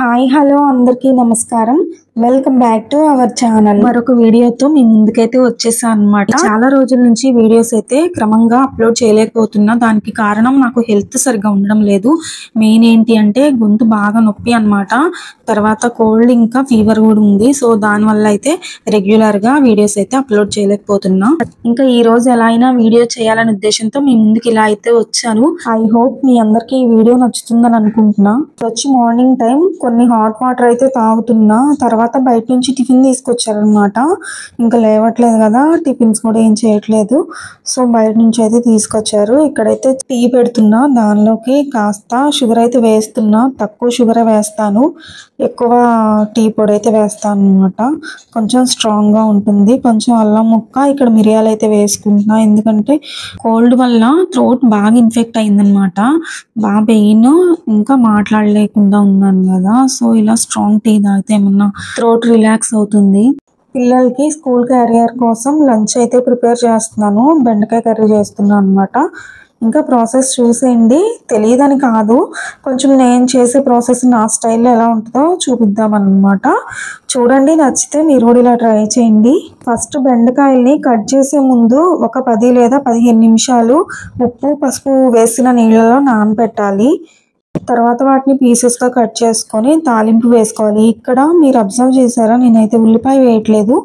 Hi hello అందరికీ నమస్కారం. Welcome back to our channel. మరొక వీడియోతో మీ ముందుకైతే వచ్చేసాను అన్నమాట. చాలా రోజుల నుంచి వీడియోస్ అయితే క్రమంగా అప్లోడ్ చేయలేకపోతున్నా. దానికి కారణం నాకు హెల్త్ సరిగా ఉండడం లేదు. మెయిన్ ఏంటి అంటే గొంతు బాగా నొప్పి అన్నమాట. తర్వాత కోల్డ్ ఇంకా ఫీవర్ కూడా ఉంది. సో దానివల్ల అయితే రెగ్యులర్గా వీడియోస్ అయితే అప్లోడ్ చేయలేకపోతున్నా. ఇంకా ఈ రోజు ఎలా అయినా వీడియో చేయాలనే ఉద్దేశంతో మీ ముందుకు ఇలా అయితే వచ్చాను. ఐ హోప్ మీ అందరికీ ఈ వీడియో నచ్చుతుందని అనుకుంటున్నా. వచ్చి మార్నింగ్ టైం కొన్ని హాట్ వాటర్ అయితే తాగుతున్నా. తర్వాత బయట నుంచి టిఫిన్ తీసుకొచ్చారనమాట. ఇంకా లేవట్లేదు కదా, టిఫిన్స్ కూడా ఏం చేయట్లేదు. సో బయట నుంచి అయితే తీసుకొచ్చారు. ఇక్కడైతే టీ పెడుతున్నా. దానిలోకి కాస్త షుగర్ అయితే వేస్తున్నా. తక్కువ షుగర్ వేస్తాను, ఎక్కువ టీ పొడి అయితే వేస్తాను అనమాట. కొంచెం స్ట్రాంగ్గా ఉంటుంది. కొంచెం అల్లం ముక్క, ఇక్కడ మిరియాలు అయితే వేసుకుంటున్నా. ఎందుకంటే కోల్డ్ వల్ల థ్రోట్ బాగా ఇన్ఫెక్ట్ అయిందనమాట. బాగా పెయిన్, ఇంకా మాట్లాడలేకుండా ఉన్నాను కదా. సో ఇలా స్ట్రాంగ్ టీ తాగితే ఏమన్నా థ్రోట్ రిలాక్స్ అవుతుంది. పిల్లలకి స్కూల్ క్యారియర్ కోసం లంచ్ అయితే ప్రిపేర్ చేస్తున్నాను. బెండకాయ కర్రీ చేస్తున్నాను అనమాట. ఇంకా ప్రాసెస్ చూసేయండి. తెలియదని కాదు, కొంచెం నేను చేసే ప్రాసెస్ నా స్టైల్లో ఎలా ఉంటుందో చూపిద్దామన్నమాట. చూడండి, నచ్చితే మీరు కూడా ఇలా ట్రై చేయండి. ఫస్ట్ బెండకాయల్ని కట్ చేసే ముందు ఒక 10 లేదా 15 నిమిషాలు ఉప్పు పసుపు వేసిన నీళ్ళలో నానబెట్టాలి. తర్వాత వాటిని పీసెస్గా కట్ చేసుకొని తాలింపు వేసుకోవాలి. ఇక్కడ మీరు అబ్జర్వ్ చేశారా, నేనైతే ఉల్లిపాయ వేయట్లేదు.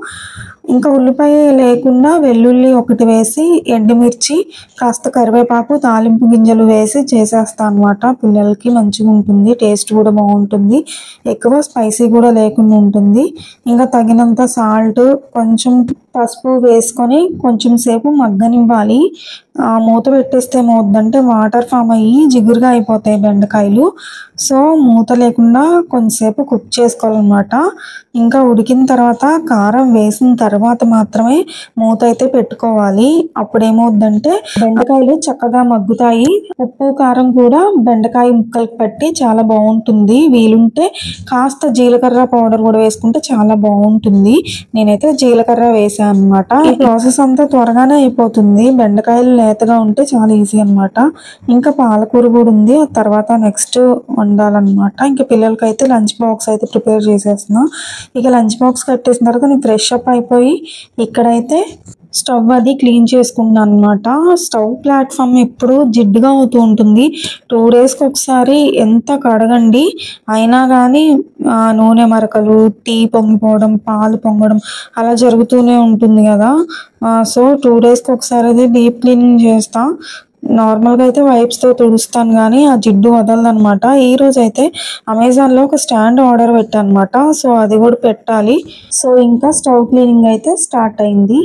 ఇంకా ఉల్లిపాయ లేకుండా వెల్లుల్లి ఒకటి వేసి, ఎండుమిర్చి, కాస్త కరివేపాకు, తాలింపు గింజలు వేసి చేసేస్తాను అనమాట. పిల్లలకి మంచిగా ఉంటుంది, టేస్ట్ కూడా బాగుంటుంది, ఎక్కువ స్పైసీ కూడా లేకుండా ఉంటుంది. ఇంకా తగినంత సాల్ట్, కొంచెం పసుపు వేసుకొని కొంచెం సేపు మగ్గనివ్వాలి. మూత పెట్టేస్తే ఏమవుద్దంటే వాటర్ ఫామ్ అయ్యి జిగురుగా అయిపోతాయి బెండకాయలు. సో మూత లేకుండా కొంచెంసేపు కుక్ చేసుకోవాలన్నమాట. ఇంకా ఉడికిన తర్వాత కారం వేసిన తర్వాత మాత్రమే మూత అయితే పెట్టుకోవాలి. అప్పుడు ఏమవుద్దంటే బెండకాయలు చక్కగా మగ్గుతాయి. ఉప్పు కారం కూడా బెండకాయ ముక్కలకు పట్టి చాలా బాగుంటుంది. వీలుంటే కాస్త జీలకర్ర పౌడర్ కూడా వేసుకుంటే చాలా బాగుంటుంది. నేనైతే జీలకర్ర వేసాను అనమాట. ఈ ప్రాసెస్ అంతా త్వరగానే అయిపోతుంది. బెండకాయలు లేతగా ఉంటే చాలా ఈజీ అనమాట. ఇంకా పాలకూర కూడా ఉంది, ఆ తర్వాత నెక్స్ట్ వండాలన్నమాట. ఇంకా పిల్లలకైతే లంచ్ బాక్స్ అయితే ప్రిపేర్ చేసేస్తున్నా. ఇక లంచ్ బాక్స్ కట్టేసిన తర్వాత నేను ఫ్రెష్ అప్ అయిపోయి ఇక్కడైతే స్టవ్ అది క్లీన్ చేసుకుంటున్నాను అనమాట. స్టవ్ ప్లాట్ఫామ్ ఎప్పుడు జిడ్డుగా అవుతూ ఉంటుంది. 2 డేస్కి ఒకసారి ఎంత కడగండి, అయినా కానీ నూనె మరకలు, టీ పొంగిపోవడం, పాలు పొంగడం అలా జరుగుతూనే ఉంటుంది కదా. సో 2 డేస్కి ఒకసారి అది డీప్ క్లీనింగ్ చేస్తా. నార్మల్గా అయితే వైప్స్తో తుడుస్తాను కానీ ఆ జిడ్డు వదలదనమాట. ఈరోజు అయితే అమెజాన్లో ఒక స్టాండ్ ఆర్డర్ పెట్టాను అనమాట. సో అది కూడా పెట్టాలి. సో ఇంకా స్టవ్ క్లీనింగ్ అయితే స్టార్ట్ అయింది.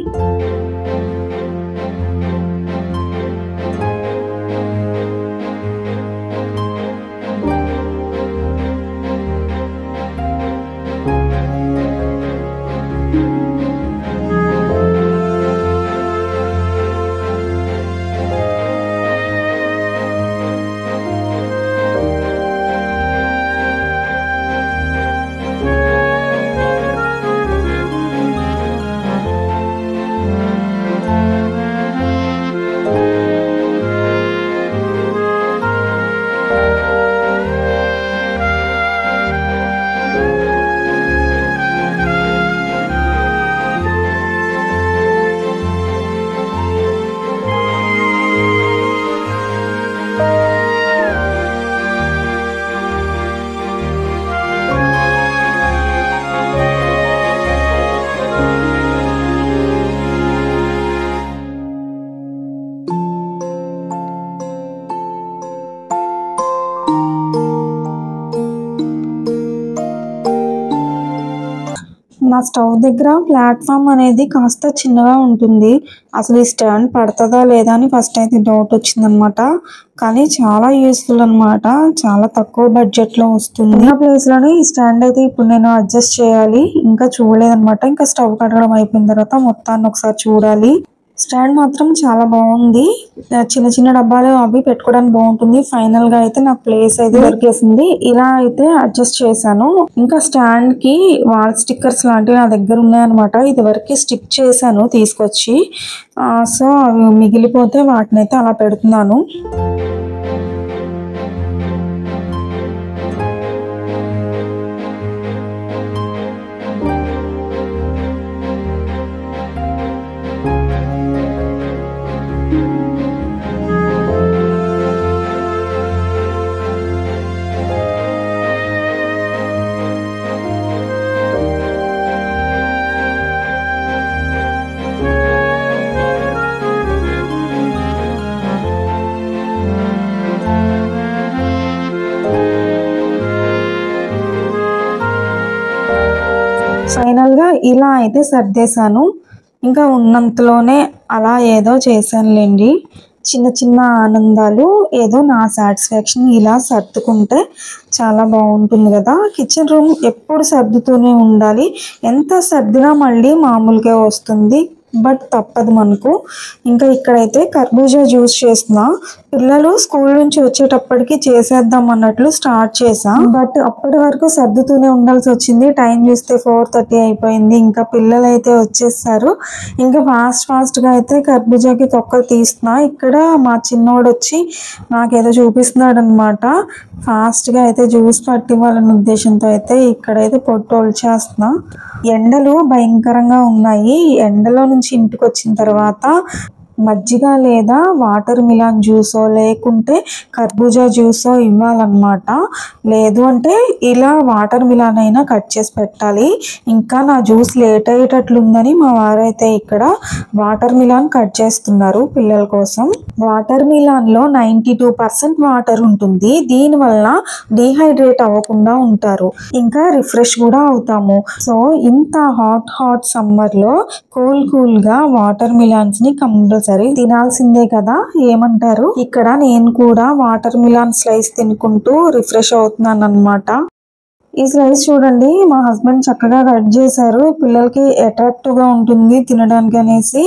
నా స్టవ్ దగ్గర ప్లాట్ఫామ్ అనేది కాస్త చిన్నగా ఉంటుంది. అసలు ఈ స్టాండ్ పడుతుందా లేదా అని ఫస్ట్ అయితే డౌట్ వచ్చిందనమాట. కానీ చాలా యూస్ఫుల్ అనమాట. చాలా తక్కువ బడ్జెట్లో వస్తుంది. ఆ ప్లేస్లోనే ఈ స్టాండ్ అయితే ఇప్పుడు నేను అడ్జస్ట్ చేయాలి. ఇంకా చూడలేదనమాట. ఇంకా స్టవ్ కడగడం అయిపోయిన తర్వాత మొత్తాన్ని ఒకసారి చూడాలి. స్టాండ్ మాత్రం చాలా బాగుంది. చిన్న చిన్న డబ్బాలు అవి పెట్టుకోవడానికి బాగుంటుంది. ఫైనల్ గా అయితే నాకు ప్లేస్ అయితే దొరికేసింది. ఇలా అయితే అడ్జస్ట్ చేశాను. ఇంకా స్టాండ్ కి వాల్ స్టిక్కర్స్ లాంటివి నా దగ్గర ఉన్నాయన్నమాట. ఇది వరకు స్టిక్ చేశాను తీసుకొచ్చి. సో అవి మిగిలిపోతే వాటిని అయితే అలా పెడుతున్నాను. ఫైనల్ గా ఇలా అయితే సర్దేశాను. ఇంకా ఉన్నంతలోనే అలా ఏదో చేశానులేండి. చిన్న చిన్న ఆనందాలు, ఏదో నా సాటిస్ఫాక్షన్ ఇలా సర్దుకుంటే చాలా బాగుంటుంది కదా. కిచెన్ రూమ్ ఎప్పుడు సర్దుతూనే ఉండాలి. ఎంత సర్దినా మళ్ళీ మామూలుగా వస్తుంది, బట్ తప్పదు మనకు. ఇంకా ఇక్కడైతే కర్బూజా జ్యూస్ చేస్తున్నా. పిల్లలు స్కూల్ నుంచి వచ్చేటప్పటికి చేసేద్దాం అన్నట్లు స్టార్ట్ చేసా, బట్ అప్పటి వరకు సర్దుతూనే ఉండాల్సి వచ్చింది. టైం చూస్తే 4:30 అయిపోయింది. ఇంకా పిల్లలు అయితే వచ్చేసారు. ఇంకా ఫాస్ట్ గా అయితే కర్బూజాకి తొక్కలు తీస్తున్నా. ఇక్కడ మా చిన్నోడు వచ్చి నాకేదో చూపిస్తున్నాడు అనమాట. ఫాస్ట్ గా అయితే జ్యూస్ పట్టివ్వాలన్న ఉద్దేశంతో అయితే ఇక్కడైతే పొట్టు చేస్తున్నా. ఎండలు భయంకరంగా ఉన్నాయి. ఎండలో నుంచి ఇంటికి వచ్చిన తర్వాత మజ్జిగ లేదా వాటర్ మిలాన్ జ్యూసో లేకుంటే కర్బూజా జ్యూసో ఇవ్వాలన్నమాట. లేదు అంటే ఇలా వాటర్ మిలాన్ అయినా కట్ చేసి పెట్టాలి. ఇంకా నా జ్యూస్ లేట్ అయ్యేటట్లుందని మా వారైతే ఇక్కడ వాటర్ మిలాన్ కట్ చేస్తున్నారు పిల్లల కోసం. వాటర్ మిలాన్ లో 92% వాటర్ ఉంటుంది. దీనివల్ల డీహైడ్రేట్ అవ్వకుండా ఉంటారు, ఇంకా రిఫ్రెష్ కూడా అవుతాము. సో ఇంత హాట్ సమ్మర్ లో కూల్ గా వాటర్ మిలాన్స్ ని కంపల్సరీ తినాల్సిందే కదా, ఏమంటారు? ఇక్కడ నేను కూడా వాటర్ మిలాన్ స్లైస్ తినుకుంటూ రిఫ్రెష్ అవుతున్నాను అన్నమాట. ఈ స్లైస్ చూడండి, మా హస్బెండ్ చక్కగా కట్ చేశారు. పిల్లలకి అట్రాక్టివ్ గా ఉంటుంది తినడానికి అనేసి.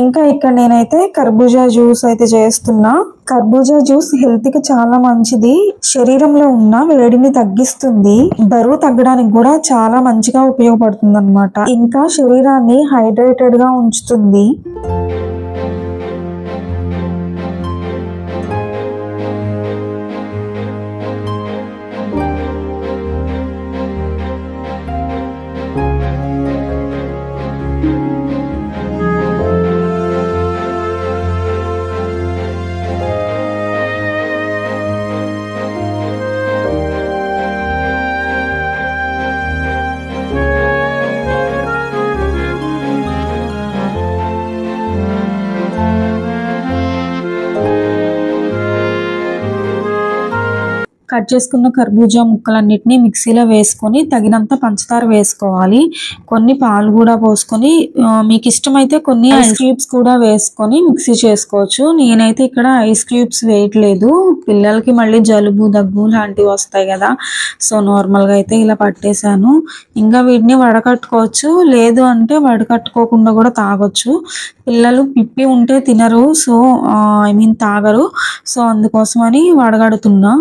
ఇంకా ఇక్కడ నేనైతే కర్బూజా జ్యూస్ అయితే చేస్తున్నా. కర్బూజా జ్యూస్ హెల్త్ కి చాలా మంచిది. శరీరంలో ఉన్న వేడిని తగ్గిస్తుంది. బరువు తగ్గడానికి కూడా చాలా మంచిగా ఉపయోగపడుతుంది అన్నమాట. ఇంకా శరీరాన్ని హైడ్రేటెడ్ గా ఉంచుతుంది. కట్ చేసుకున్న కర్బూజా ముక్కలన్నిటినీ మిక్సీలో వేసుకొని తగినంత పంచదార వేసుకోవాలి. కొన్ని పాలు కూడా పోసుకొని మీకు ఇష్టమైతే కొన్ని ఐస్ క్యూబ్స్ కూడా వేసుకొని మిక్సీ చేసుకోవచ్చు. నేనైతే ఇక్కడ ఐస్ క్యూబ్స్ వేయట్లేదు. పిల్లలకి మళ్ళీ జలుబు దగ్గు లాంటివి వస్తాయి కదా, సో నార్మల్గా అయితే ఇలా పట్టేశాను. ఇంకా వీటిని వడకట్టుకోవచ్చు, లేదు అంటే వడకట్టుకోకుండా కూడా తాగొచ్చు. పిల్లలు పిప్పి ఉంటే తినరు, సో తాగరు. సో అందుకోసమని వడగడుతున్నా.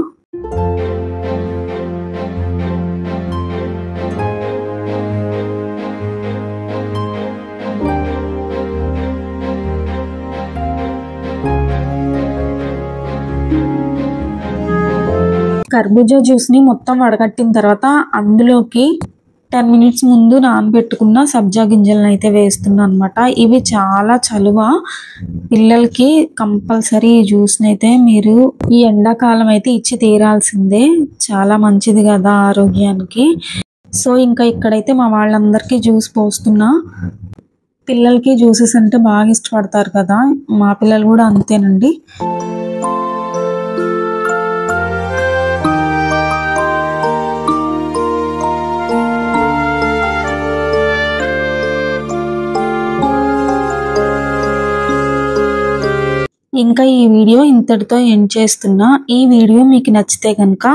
కర్బూజా జ్యూస్ ని మొత్తం వడగట్టిన తర్వాత అందులోకి 10 మినిట్స్ ముందు నానబెట్టుకున్న సబ్జా గింజలను అయితే వేస్తున్నా అనమాట. ఇవి చాలా చలువ. పిల్లలకి కంపల్సరీ ఈ జ్యూస్ని అయితే మీరు ఈ ఎండాకాలం అయితే ఇచ్చి తీరాల్సిందే. చాలా మంచిది కదా ఆరోగ్యానికి. సో ఇంకా ఇక్కడైతే మా వాళ్ళందరికీ జ్యూస్ పోస్తున్నా. పిల్లలకి జ్యూసెస్ అంటే బాగా ఇష్టపడతారు కదా, మా పిల్లలు కూడా అంతేనండి. ఇంకా ఈ వీడియో ఇంతటితో ఎండ్ చేస్తున్నా. ఈ వీడియో మీకు నచ్చితే కనుక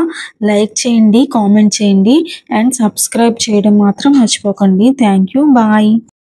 లైక్ చేయండి, కామెంట్ చేయండి అండ్ సబ్స్క్రైబ్ చేయడం మాత్రం మర్చిపోకండి. Thank you, bye.